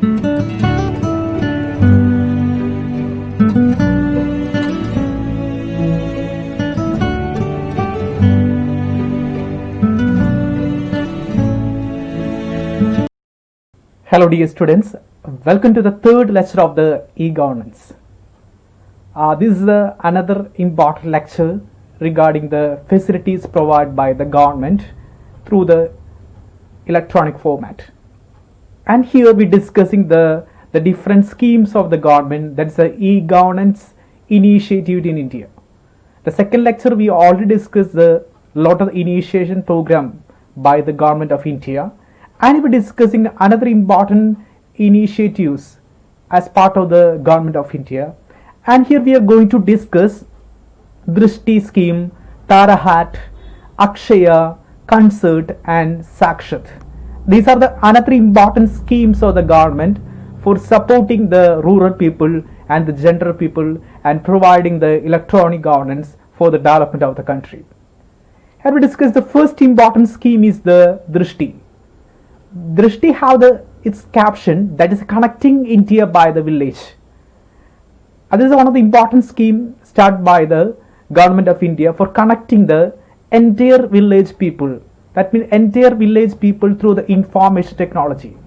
Hello dear students, welcome to the third lecture of the e-governance. This is another important lecture regarding the facilities provided by the government through the electronic format. And here we are discussing the different schemes of the government, that is the e-governance initiative in India. The second lecture we already discussed the lot of initiation program by the government of India. And we are discussing another important initiatives as part of the government of India. And here we are going to discuss Drishti scheme, TARAhatt, Akshaya, Concert and SaKshat. These are the another important schemes of the government for supporting the rural people and the general people and providing the electronic governance for the development of the country. Here we discuss the first important scheme is the Dirshtee. Drishti have its caption, that is connecting India by the village. This is one of the important schemes started by the government of India for connecting the entire village people. That means entire village people through the information technology.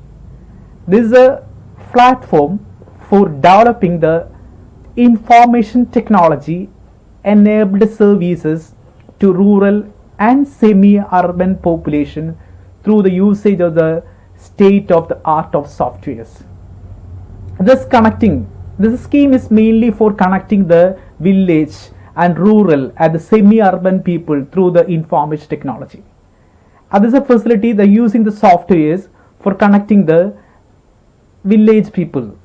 This is a platform for developing the information technology enabled services to rural and semi-urban population through the usage of the state-of-the-art of softwares. This scheme is mainly for connecting the village and rural and the semi-urban people through the information technology. This is a facility that using the softwares for connecting the village people.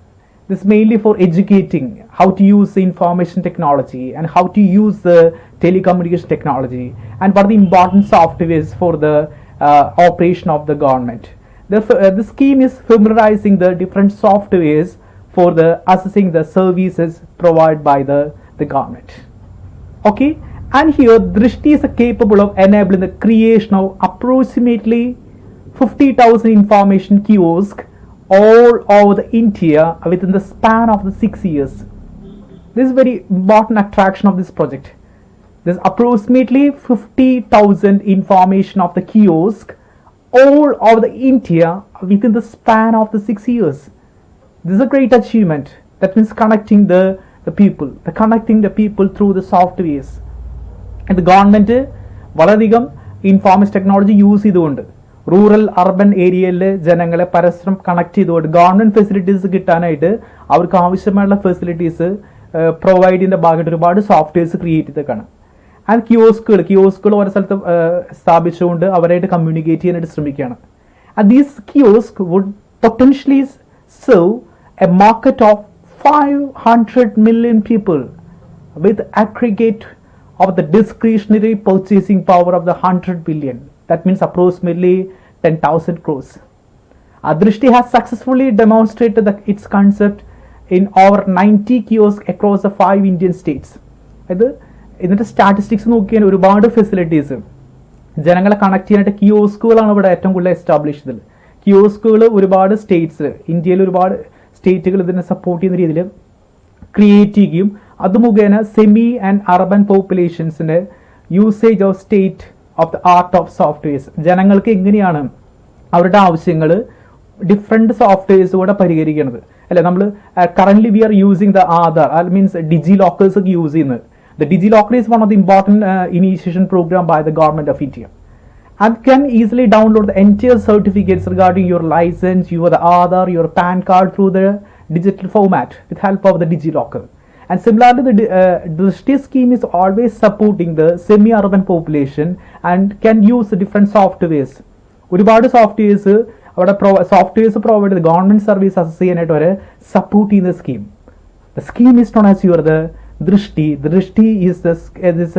This is mainly for educating how to use the information technology and how to use the telecommunication technology and what are the important softwares for the operation of the government. The scheme is familiarizing the different softwares for the assessing the services provided by the government. Okay, and here Drishti is capable of enabling the creation of approximately 50,000 information kiosks all over the India within the span of the 6 years. This is very important attraction of this project. There's approximately 50,000 information of the kiosk all over the India within the span of the 6 years. This is a great achievement. That means connecting the people, connecting the people through the softwares. And the government വളരെയധികം information technology use ചെയ്തുകൊണ്ട് rural urban ഏരിയയിലെ ജനങ്ങളെ പരസ്പരം connect ചെയ്തുകൊണ്ട് government facilities കിട്ടാനായിട്ട് അവർക്ക് ആവശ്യമായുള്ള facilities provide ചെയ്യുന്ന ഭാഗമായിട്ട് ഒരുപാട് സോഫ്റ്റ്വെയർസ് ക്രിയേറ്റ് ചെയ്തേക്കാണ്. ആൻഡ് കിയോസ്കുകൾ ഓരോ സ്ഥലത്ത് സ്ഥാപിച്ചുകൊണ്ട് അവരായിട്ട് കമ്മ്യൂണിക്കേറ്റ് ചെയ്യാനായിട്ട് ശ്രമിക്കുകയാണ്. And these kiosk would potentially serve a market of 500 million people with aggregate of the discretionary purchasing power of the 100 billion. That means approximately 10,000 crores. Drishti has successfully demonstrated its concept in over 90 kiosks across the 5 Indian states. ഇതിൻ്റെ statistics നോക്കിയാൽ ഒരുപാട് facilities ജനങ്ങളെ connect ചെയ്യാനായിട്ട് കിയോസ്കുകളാണ് ഇവിടെ ഏറ്റവും കൂടുതൽ establish ചെയ്തത്. കിയോസ്കുകൾ ഒരുപാട് സ്റ്റേറ്റ്സ്, ഇന്ത്യയിൽ ഒരുപാട് സ്റ്റേറ്റുകൾ ഇതിനെ സപ്പോർട്ട് ചെയ്യുന്ന രീതിയിൽ ക്രിയേറ്റ് ചെയ്യുകയും അത് മുഖേന സെമി ആൻഡ് അർബൻ പോപ്പുലേഷൻസിൻ്റെ usage of state of the art of softwares, ജനങ്ങൾക്ക് എങ്ങനെയാണ് അവരുടെ ആവശ്യങ്ങൾ ഡിഫറെൻറ്റ് സോഫ്റ്റ്വെയർസ് കൂടെ പരിഹരിക്കുന്നത്. അല്ലെ, നമ്മൾ currently we are using the Aadhaar, അത് മീൻസ് ഡിജി ലോക്കേഴ്സ് ഒക്കെ യൂസ് ചെയ്യുന്നത്. The DigiLocker is one of the important initiation program by the government of India, and can easily download the entire certificates regarding your license, your Aadhaar, your PAN card through the digital format with help of the DigiLocker. And similarly, the Drishti scheme is always supporting the semi-urban population and can use the different softwares. ഒരുപാട് softwares അവിടെ softwares provide ചെയ്ത് government service assess ചെയ്യാനായിട്ട് അവരെ support ചെയ്യുന്ന scheme. The scheme is known as the Drishti. The Drishti is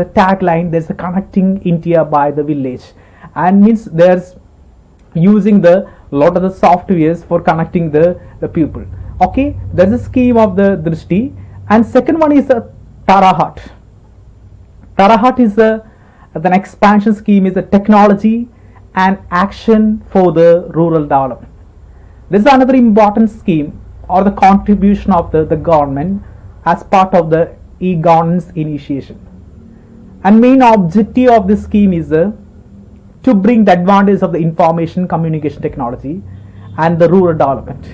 a tagline. There's a connecting India by the village, and means there's using the lot of the softwares for connecting the people. Okay, there's a scheme of the Drishti, and second one is TARAhatt. TARAhatt is an expansion scheme, is a technology and action for the rural development. This is another important scheme or the contribution of the government as part of the e-governance initiation. And main objective of this scheme is to bring the advantage of the information communication technology and the rural development.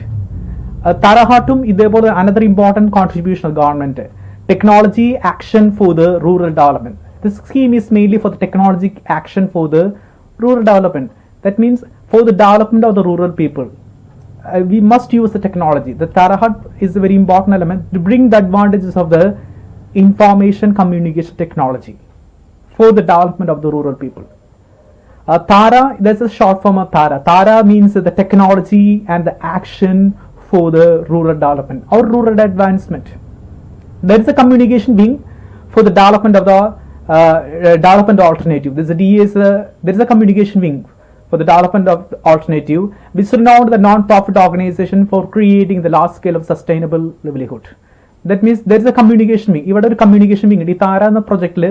Tarahattum idepole another important contribution of government, technology action for the rural development. This scheme is mainly for the technology action for the rural development. That means for the development of the rural people. We must use the technology. The Tarahat is a very important element to bring the advantages of the information communication technology for the development of the rural people. Tara, that's a short form of Tara. Tara means the technology and the action for the rural development or rural advancement. There is a communication wing for the development of the development alternative. There is a communication wing for the development of the alternative, which is renowned the non-profit organization for creating the large scale of sustainable livelihood. That means there is a communication wing. ഇവിടെ ഒരു communication wing ഉണ്ട്. ഈ താര എന്ന പ്രൊജക്റ്റിൽ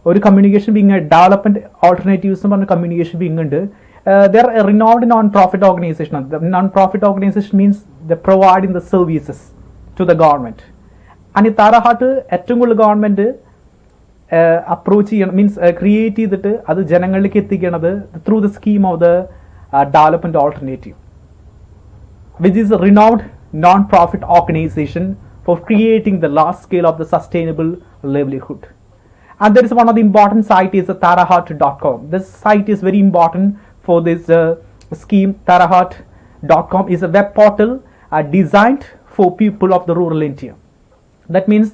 ഒരു communication wing development alternatives എന്ന് പറഞ്ഞ communication wing ഉണ്ട്. They are a renowned non-profit organization. The non-profit organization means they providing the services to the government. And ഈ താരഹാട്ട് ഏറ്റവും കൂടുതൽ ഗവൺമെന്റ് അപ്രോച്ച് ചെയ്യണം, മീൻസ് ക്രിയേറ്റ് ചെയ്തിട്ട് അത് ജനങ്ങളിലേക്ക് എത്തിക്കണത് through the scheme of the development alternative, which is a renowned non-profit organization for creating the large scale of the sustainable livelihood. And there is one of the important site is TARAhatt.com. This site is very important for this scheme. TARAhatt.com is a web portal designed for people of the rural India. That means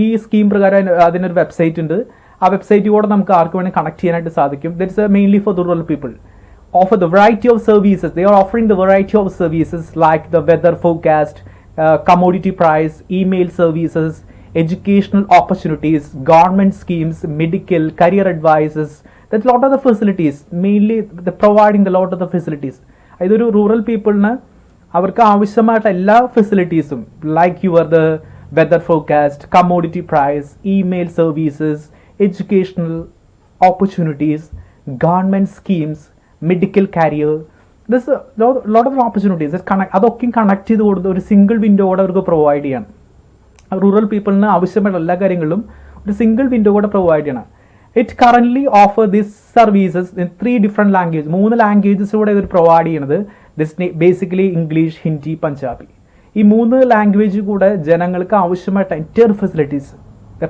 ഈ scheme പ്രകാരം അതിനൊരു website ഉണ്ട്. ആ വെബ്സൈറ്റിലൂടെ നമുക്ക് ആർക്ക് വേണമെങ്കിൽ connect ചെയ്യാനായിട്ട് സാധിക്കും. That is mainly for the rural people. Offer the variety of services. They are offering the variety of services like the weather forecast, commodity price, email services, educational opportunities, government schemes, medical, career advices. That's a lot of the facilities. Mainly they're providing a lot of the facilities. ഇതൊരു rural പീപ്പിളിന് അവർക്ക് ആവശ്യമായിട്ട് എല്ലാ ഫെസിലിറ്റീസും like your the weather forecast, commodity price, email services, educational opportunities, government schemes, medical career. There's a lot of opportunities. അതൊക്കെ connect ചെയ്ത് കൊടുത്ത് ഒരു single window കൂടെ അവർക്ക് പ്രൊവൈഡ് ചെയ്യണം. റൂറൽ പീപ്പിളിന് ആവശ്യമായ എല്ലാ കാര്യങ്ങളും ഒരു സിംഗിൾ വിൻഡോ കൂടെ പ്രൊവൈഡ് ചെയ്യണം. It currently offer this services in 3 different language. 3 ലാംഗ്വേജസിലൂടെ ഇത് പ്രൊവൈഡ് ചെയ്യണത്. This basically English, Hindi, Punjabi. ഈ 3 ലാംഗ്വേജ് കൂടെ ജനങ്ങൾക്ക് ആവശ്യമായിട്ട് entire facilities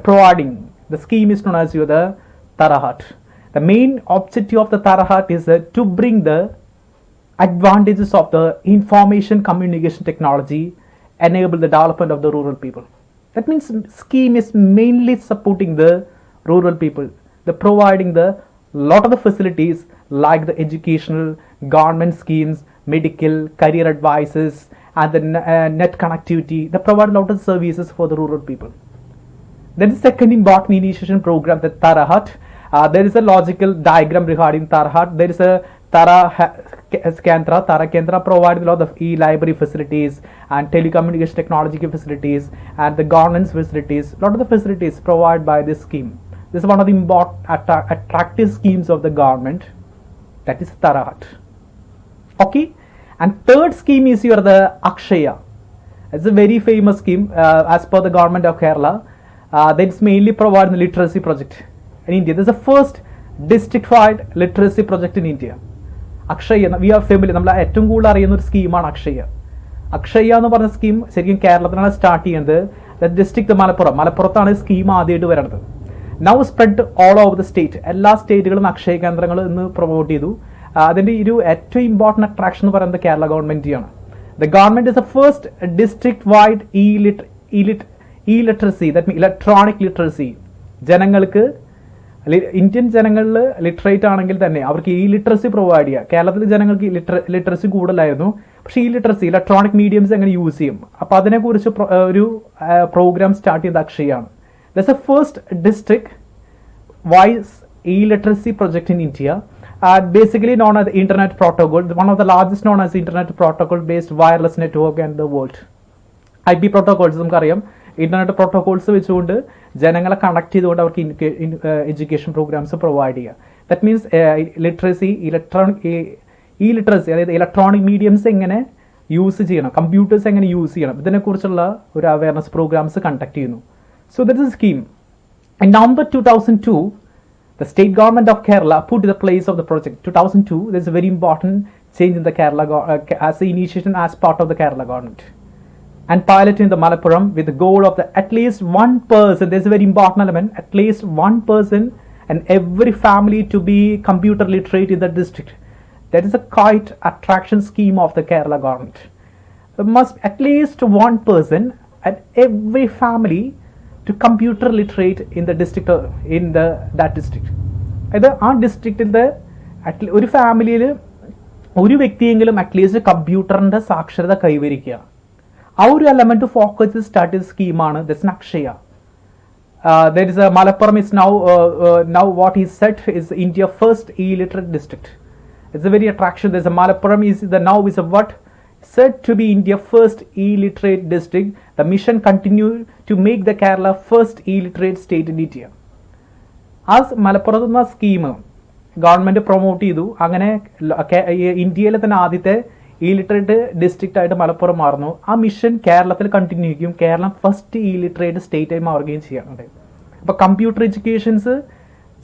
providing. The scheme is known as the Tarahat. The main objective of the Tarahat is to bring the advantages of the information communication technology, enable the development of the rural people. That means scheme is mainly supporting the rural people. They're providing the lot of the facilities like the educational, government schemes, medical, career advices, and the net connectivity. They provide a lot of services for the rural people. There is a second important initiation program, the Tarahat. There is a logical diagram regarding Tarahat. There is a Tara Kendra providing a lot of e-library facilities and telecommunication technology facilities and the governance facilities. A lot of the facilities provided by this scheme. This is one of the important attractive schemes of the government. That is Tarahat. Okay. And third scheme is the Akshaya. It's a very famous scheme as per the government of Kerala. That's mainly providing the literacy project in India. This is the first district-wide literacy project in India. Akshaya, we are familiar. നമ്മൾ ഏറ്റവും കൂടുതൽ അറിയുന്ന ഒരു സ്കീമാണ് അക്ഷയ. അക്ഷയ എന്ന് പറഞ്ഞ scheme ശരിക്കും കേരളത്തിലാണ് സ്റ്റാർട്ട് ചെയ്യുന്നത്. ഡിസ്ട്രിക്ട് മലപ്പുറത്താണ് സ്കീം ആദ്യമായിട്ട് വരുന്നത്. Now spread all over the state. എല്ലാ സ്റ്റേറ്റുകളും അക്ഷയ കേന്ദ്രങ്ങൾ ഇന്ന് പ്രൊമോട്ട് ചെയ്തു. അതിൻ്റെ ഒരു ഏറ്റവും ഇമ്പോർട്ടൻറ്റ് അട്രാക്ഷൻ എന്ന് പറയുന്നത് കേരള ഗവൺമെൻറ്റിയാണ്. The government is a first district wide e-literacy, that mean electronic literacy. ജനങ്ങൾക്ക് ഇന്ത്യൻ ജനങ്ങളിൽ ലിറ്ററേറ്റ് ആണെങ്കിൽ തന്നെ അവർക്ക് ഈ ലിറ്ററസി പ്രൊവൈഡ് ചെയ്യുക. കേരളത്തിലെ ജനങ്ങൾക്ക് ലിറ്ററസി കൂടുതലായിരുന്നു. പക്ഷേ ഈ ലിറ്ററസി ഇലക്ട്രോണിക് മീഡിയംസ് എങ്ങനെ യൂസ് ചെയ്യും, അപ്പോൾ അതിനെക്കുറിച്ച് ഒരു പ്രോഗ്രാം സ്റ്റാർട്ട് ചെയ്ത അക്ഷയാണ്. That's a first district wise e-literacy project in India. Basically known as the internet protocol, one of the largest known as internet protocol based wireless network in the world. IP protocols നമുക്കറിയാം. Internet protocols വെച്ചുകൊണ്ട് ജനങ്ങളെ connect ചെയ്തുകൊണ്ട് അവർക്ക് education programmes provide ചെയ്യുക. That means literacy, electronic അതായത് electronic mediums എങ്ങനെ use ചെയ്യണം, computers എങ്ങനെ യൂസ് ചെയ്യണം, ഇതിനെക്കുറിച്ചുള്ള ഒരു അവയർനെസ് പ്രോഗ്രാംസ് കണ്ടക്ട് ചെയ്യുന്നു. So that is A scheme. In November 2002, the state government of Kerala put the place of the project. 2002, there's a very important change in the Kerala as an initiation as part of the Kerala government. And piloting the Malappuram with the goal of the at least one person, there's a very important element, at least one person and every family to be computer literate in the district. That is a quite attraction scheme of the Kerala government. There must at least one person and every family to computer literate in the district, in that district. അതായത് ആ ഡിസ്ട്രിക്റ്റിൻ്റെ ഒരു ഫാമിലിയിൽ ഒരു വ്യക്തിയെങ്കിലും at least കമ്പ്യൂട്ടറിൻ്റെ സാക്ഷരത കൈവരിക്കുക. ആ ഒരു എലമെന്റ് ഫോക്കസ് സ്റ്റാർട്ട് ചെയ്ത സ്കീമാണ് this Akshaya. There is a Malappuram is now what he said is India first illiterate district. It's a very attraction. There's a Malappuram is the now is a what said to be India first illiterate district. The mission continued to make the Kerala first illiterate state in India. As Malappuram എന്ന scheme government promote ചെയ്തു. അങ്ങനെ ഇന്ത്യയിലെ തന്നെ ആദ്യത്തെ illiterate district ആയിട്ട് മലപ്പുറം മാറുന്നു. ആ mission കേരളത്തിൽ കണ്ടിന്യൂ ചെയ്യും. കേരളം ഫസ്റ്റ് ഇലിറ്ററേറ്റ് സ്റ്റേറ്റ് ആയി മാറുകയും ചെയ്യാറുണ്ട്. അപ്പോൾ കമ്പ്യൂട്ടർ എഡ്യൂക്കേഷൻസ്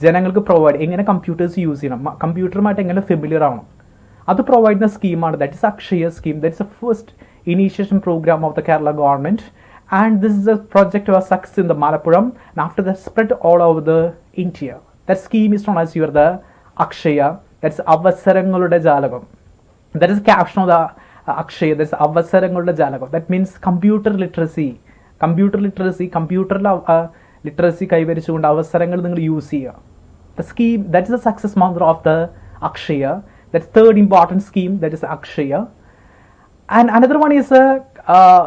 ജനങ്ങൾക്ക് പ്രൊവൈഡ്, എങ്ങനെ കമ്പ്യൂട്ടേഴ്സ് യൂസ് ചെയ്യണം, കമ്പ്യൂട്ടറുമായിട്ട് എങ്ങനെ ഫെമിലിയർ ആവണം, അത് പ്രൊവൈഡ് ചെയ്യുന്ന സ്കീമാണ്. That is Akshaya scheme. That is a first initiation program of the Kerala government, and this is a project was success in the Malappuram, and after that spread all over the India. That scheme is known as the Akshaya. That's Avasarangalude Jalagam. That is caption of the Akshaya. That's Avasarangalude Jalagam. That means computer literacy. Computer literacy കൈവരിച്ചുകൊണ്ട് അവസരങ്ങൾ നിങ്ങൾ use ചെയ്യുക. The scheme, that is the success mantra of the Akshaya. That's third important scheme, that is Akshaya. And another one is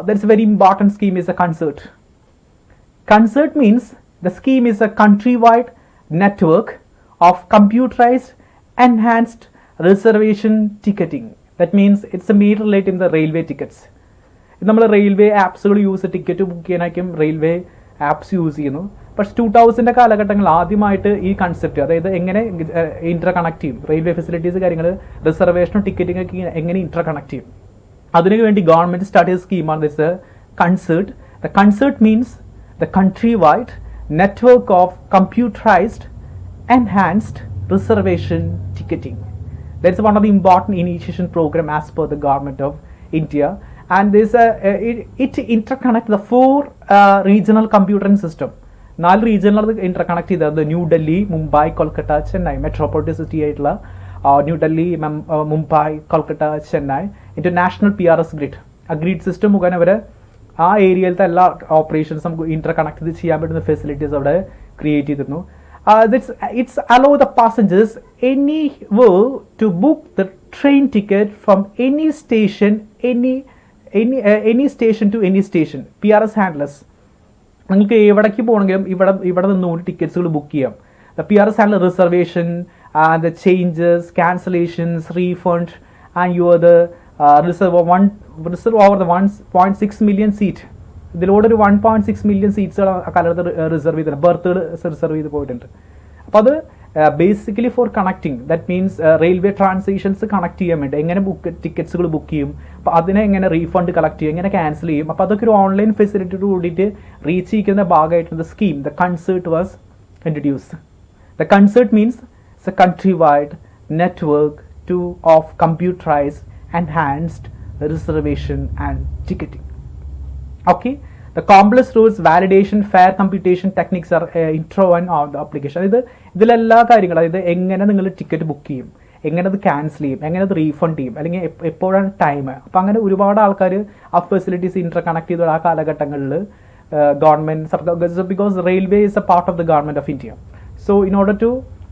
that's a very important scheme is a concert. Concert means the scheme is a countrywide network of computerized enhanced reservation ticketing. That means it's a main relate in the railway tickets. നമ്മൾ railway ആപ്സുകൾ use ticket book ചെയ്യാനായിരിക്കും railway apps use ചെയ്യുന്നു. പക്ഷെ 2000 കാലഘട്ടങ്ങൾ ആദ്യമായിട്ട് ഈ concept, അതായത് എങ്ങനെ ഇന്റർ കണക്ട് ചെയ്യും, റെയിൽവേ ഫെസിലിറ്റീസ് കാര്യങ്ങൾ റിസർവേഷനും ടിക്കറ്റിംഗ് ഒക്കെ എങ്ങനെ ഇന്റർ കണക്ട് ചെയ്യും, അതിനു വേണ്ടി ഗവൺമെന്റ് സ്റ്റാർട്ട് ചെയ്ത സ്കീമാണ് this concert. The concert means the country wide network of computerised enhanced reservation ticketing. That's one of the important initiation program as per the government of India, and this it interconnect the 4 regional computing system. 4 regional interconnect ചെയ്തത് New Delhi, Mumbai, Kolkata, Chennai metropolitan city ആയിട്ടുള്ള New Delhi, Mumbai, Kolkata, Chennai into national PRS grid. ആ grid system മുഖേന അവർ ആ ഏരിയയിലത്തെ എല്ലാ operations നമുക്ക് interconnect ചെയ്ത് ചെയ്യാൻ പറ്റുന്ന ഫെസിലിറ്റീസ് അവിടെ ക്രിയേറ്റ് ചെയ്തിരുന്നു. It's allow the passengers anywhere to book the train ticket from any station, any station to any station. PRS handlers, നിങ്ങൾക്ക് എവിടേക്ക് പോകണമെങ്കിലും ഇവിടെ നിന്നുകൊണ്ട് ടിക്കറ്റ്സുകൾ ബുക്ക് ചെയ്യാം. The PRS handler reservation and the changes, cancellations, refund, and you are the reserve over the 1.6 million seat. ഇതിലൂടെ ഒരു 1.6 million സീറ്റ്സുകൾ കാലത്ത് reserve ചെയ്തിട്ടുണ്ട്, ബർത്തുകൾ റിസർവ് ചെയ്ത് പോയിട്ടുണ്ട്. അപ്പോൾ അത് basically four connecting, that means railway transactions connect ചെയ്യാൻ വേണ്ടി എങ്ങനെ ടിക്കറ്റ്സുകൾ ബുക്ക് ചെയ്യും, അപ്പോൾ അതിനെ എങ്ങനെ റീഫണ്ട് കളക്ട് ചെയ്യും, എങ്ങനെ ക്യാൻസൽ ചെയ്യും, അപ്പോൾ അതൊക്കെ ഒരു ഓൺലൈൻ ഫെസിലിറ്റിയോട് കൂടിയിട്ട് റീച്ച് ചെയ്യുന്ന ഭാഗമായിട്ടുള്ള scheme the concert was introduced. The concert means it's A country wide network of computerised enhanced reservation and ticketing. Okay, the complex rules, validation, fair computation techniques are introduced on the application. ഇതിലെല്ലാ കാര്യങ്ങളും, അതായത് എങ്ങനെ നിങ്ങൾ ticket book ചെയ്യും, എങ്ങനെ അത് cancel ചെയ്യും, എങ്ങനെ അത് റീഫണ്ട് ചെയ്യും, അല്ലെങ്കിൽ എപ്പോഴാണ് ടൈം, അപ്പം അങ്ങനെ ഒരുപാട് ആൾക്കാർ ആ ഫെസിലിറ്റീസ് ഇന്റർ കണക്ട് ചെയ്ത ആ കാലഘട്ടങ്ങളിൽ government, because railway is a part of the government of India. So in order to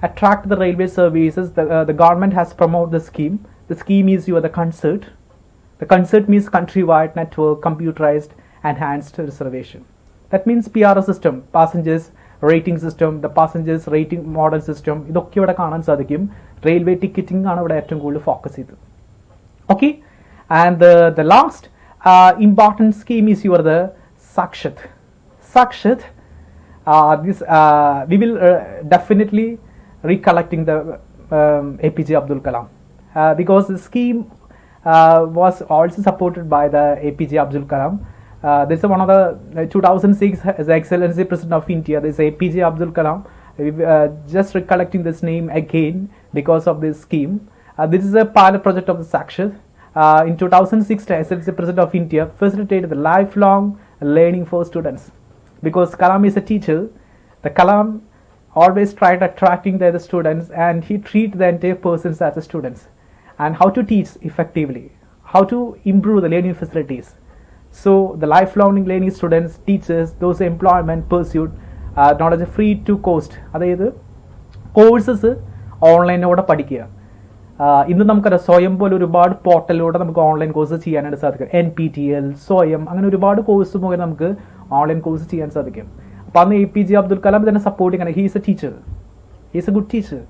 attract the railway services, the government has promoted the scheme. The scheme is the concert. The concert means countrywide network, computerized, enhanced reservation. That means PRS system, passengers rating system, the passengers rating model system. ഇതൊക്കെ ഇവിടെ കാണാൻ സാധിക്കും. Railway ticketing ആണ് ഇവിടെ ഏറ്റവും കൂടുതൽ focus ചെയ്തത്. Okay, and the last important scheme is the SaKshat. SaKshat, this we will definitely recollecting the APJ Abdul Kalam. Because the scheme was also supported by the APJ Abdul Kalam. This is one of the 2006 as Excellency President of India. This is APJ Abdul Kalam. Just recollecting this name again because of this scheme. This is a pilot project of the SaKshat. In 2006, the Excellency President of India facilitated the lifelong learning for students. Because Kalam is a teacher, the Kalam always tried attracting the other students, and he treated the entire persons as the students, and how to teach effectively, how to improve the learning facilities. So the lifelong learning students, teachers, those employment pursued not as a free to cost, അതായത് courses ഓൺലൈനിലൂടെ പഠിക്കുക. ഇന്ന് നമുക്കറിയാം സ്വയം പോലെ ഒരുപാട് പോർട്ടലിലൂടെ നമുക്ക് online course ചെയ്യാനായിട്ട് സാധിക്കും. NPTEL, സ്വയം, അങ്ങനെ ഒരുപാട് കോഴ്സ് മുഖേന നമുക്ക് ഓൺലൈൻ കോഴ്സ് ചെയ്യാൻ സാധിക്കും. അപ്പോൾ അന്ന് APJ അബ്ദുൽ കലാം തന്നെ സപ്പോർട്ടിങ് ആണ്. He's A teacher, he's A good teacher.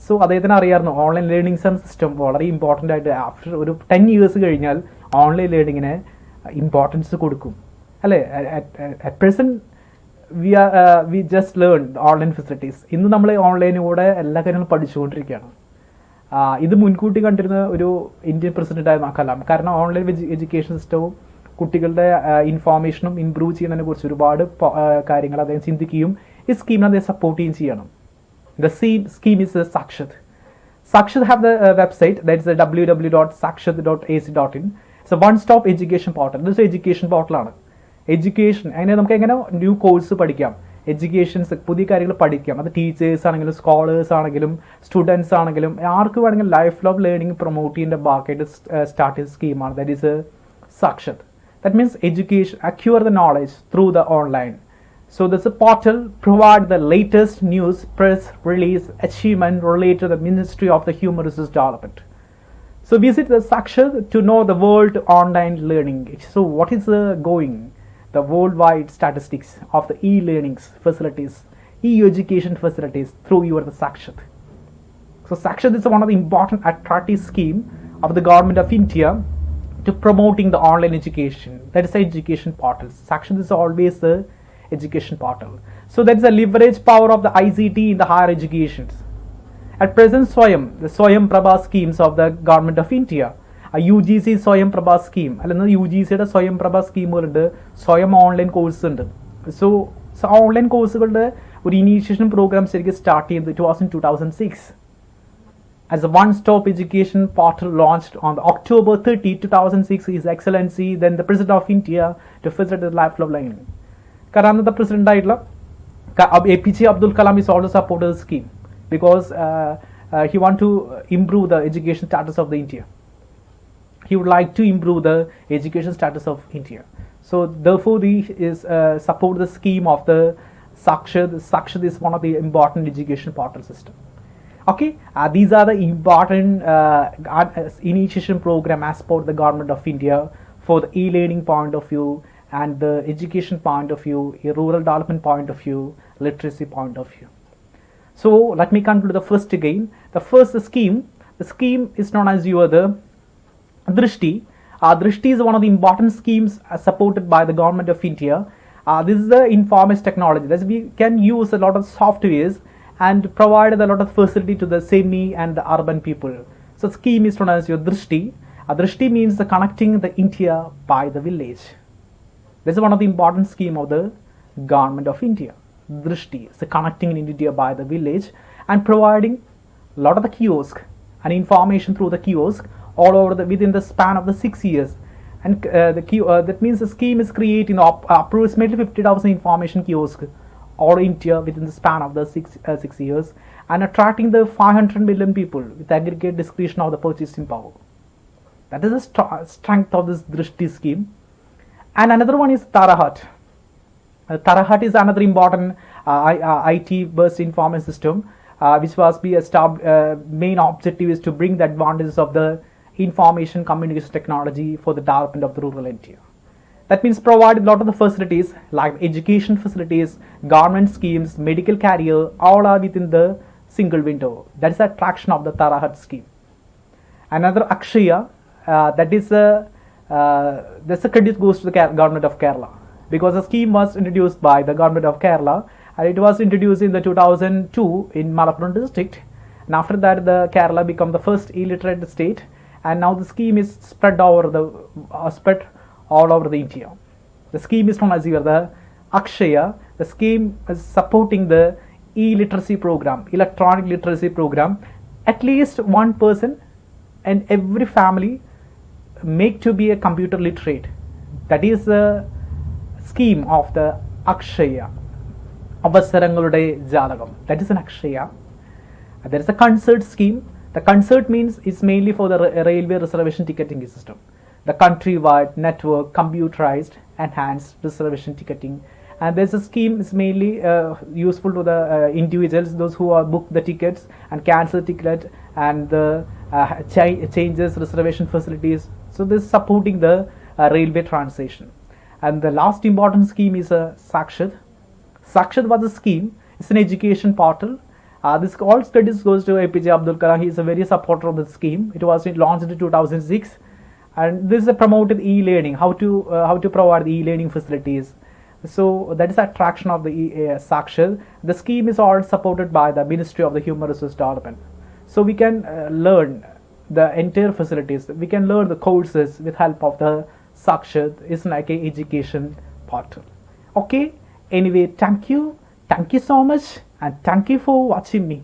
So അദ്ദേഹത്തിന് അറിയാമായിരുന്നു ഓൺലൈൻ ലേണിംഗ് സിസ്റ്റം വളരെ ഇമ്പോർട്ടൻ്റ് ആയിട്ട്. ആഫ്റ്റർ ഒരു 10 years കഴിഞ്ഞാൽ ഓൺലൈൻ ലേണിങ്ങിന് ഇമ്പോർട്ടൻസ് കൊടുക്കും, അല്ലേ? At present we just learn online facilities. ഇന്ന് നമ്മൾ ഓൺലൈനിലൂടെ എല്ലാ കാര്യങ്ങളും പഠിച്ചുകൊണ്ടിരിക്കുകയാണ്. ഇത് മുൻകൂട്ടി കണ്ടിരുന്ന ഒരു ഇന്ത്യൻ പ്രസിഡന്റ് ആയിരുന്നു കലാം. കാരണം ഓൺലൈൻ എഡ്യൂക്കേഷൻ സിസ്റ്റവും കുട്ടികളുടെ ഇൻഫോർമേഷനും ഇംപ്രൂവ് ചെയ്യുന്നതിനെ കുറിച്ച് ഒരുപാട് കാര്യങ്ങൾ അദ്ദേഹം ചിന്തിക്കുകയും ഈ സ്കീമിനെ അദ്ദേഹം സപ്പോർട്ട് ചെയ്യുകയും ചെയ്യണം. The scheme is SaKshat. SaKshat have the website, that is www.sakshat.ac.in. It's a one-stop education portal. This is education portal ആണ്. എഡ്യൂക്കേഷൻ അതിനെ നമുക്ക് എങ്ങനെ ന്യൂ കോഴ്സ് പഠിക്കാം, എഡ്യൂക്കേഷൻസ് പുതിയ കാര്യങ്ങൾ പഠിക്കാം. അത് ടീച്ചേഴ്സ് ആണെങ്കിലും സ്കോളേഴ്സ് ആണെങ്കിലും സ്റ്റുഡൻസ് ആണെങ്കിലും ആർക്ക് വേണമെങ്കിലും ലൈഫ് ലോങ് ലേണിംഗ് പ്രൊമോട്ട് ചെയ്യുന്ന ഭാഗമായിട്ട് സ്റ്റാർട്ട് ചെയ്ത സ്കീമാണ്. That is SaKshat. That means education, acquire the knowledge through the online. So this portal provides the latest news, press release, achievement related to the Ministry of the Human Resource Development. So visit the SaKshat to know the world online learning. So what is going? The worldwide statistics of the e-learning facilities, e-education facilities through your SaKshat. So SaKshat is one of the important attractive scheme of the government of India to promoting the online education. That is the education portal. SaKshat is always the education portal. So that is the leverage power of the ICT in the higher education. At present, the Swayam Prabha schemes of the government of India, a UGC Swayam Prabha scheme, അല്ലെങ്കിൽ UGC യുടെ സ്വയം പ്രഭ സ്കീമുകളുണ്ട്, സ്വയം online course ഉണ്ട്. So online കോഴ്സുകളുടെ ഒരു initiation programme ശരിക്കും start ചെയ്തത് 2006 as a one-stop education portal launched on October 30, 2006. His Excellency, then the President of India, to facilitate lifelong learning. കാരണം അന്നത്തെ പ്രസിഡന്റ് ആയിട്ടുള്ള APJ Abdul Kalam is also supported the scheme because he want to improve the education status of the India. He would like to improve the education status of India. So therefore he is support the scheme of the SaKshat. SaKshat is one of the important education portal system. Okay, these are the important initiation program as per the government of India for the e-learning point of view and the education point of view, a rural development point of view, literacy point of view. So let me conclude the first again. The first scheme, the scheme is known as the Drishti. Drishti is one of the important schemes supported by the government of India. This is the information technology. That we can use a lot of softwares and provide a lot of facility to the semi and the urban people. So scheme is known as your Drishti. Drishti means the connecting the India by the village. This is one of the important scheme of the government of India. Drishti is the connecting in India by the village and providing a lot of the kiosk and information through the kiosk all over within the span of the 6 years. And that means the scheme is creating approximately 50,000 information kiosk all India within the span of the 6 years and attracting the 500 million people with aggregate discretion of the purchasing power. That is the strength of this Drishti scheme. And another one is TARAhatt. TARAhatt is another important IT-based information system which was be established. Main objective is to bring the advantages of the information communication technology for the development of the rural India. That means provide a lot of the facilities like education facilities, government schemes, medical career, all are within the single window. That is the attraction of the TARAhatt scheme. Another Akshaya, that is the credit goes to the government of Kerala because the scheme was introduced by the government of Kerala and it was introduced in the 2002 in Malappuram district, and after that the Kerala became the first illiterate state, and now the scheme is spread over the spread all over the India. The scheme is known as the Akshaya. The scheme is supporting the e-literacy program, electronic literacy program. At least one person in every family make to be a computer literate. That is the scheme of the Akshaya. Avasarangalude Jalagam. That is an Akshaya. There is a concert scheme. The concert means it's mainly for the railway reservation ticketing system. The countrywide network, computerized, enhanced reservation ticketing. And there's a scheme is mainly useful to the individuals, those who are book the tickets and cancel ticket and the changes reservation facilities. So this is supporting the railway transition. And the last important scheme is SaKshat. SaKshat was a scheme. It's an education portal. This all credits goes to APJ Abdul Kalam. He is a very supporter of the scheme. It was launched in 2006, and this is a promoted e-learning. How to provide the e-learning facilities. So that is the attraction of the SaKshat. The scheme is all supported by the Ministry of the Human Resource Development. So we can learn the entire facilities. We can learn the courses with help of the SaKshat. It's like an education portal. Okay. Anyway, thank you so much, and thank you for watching me.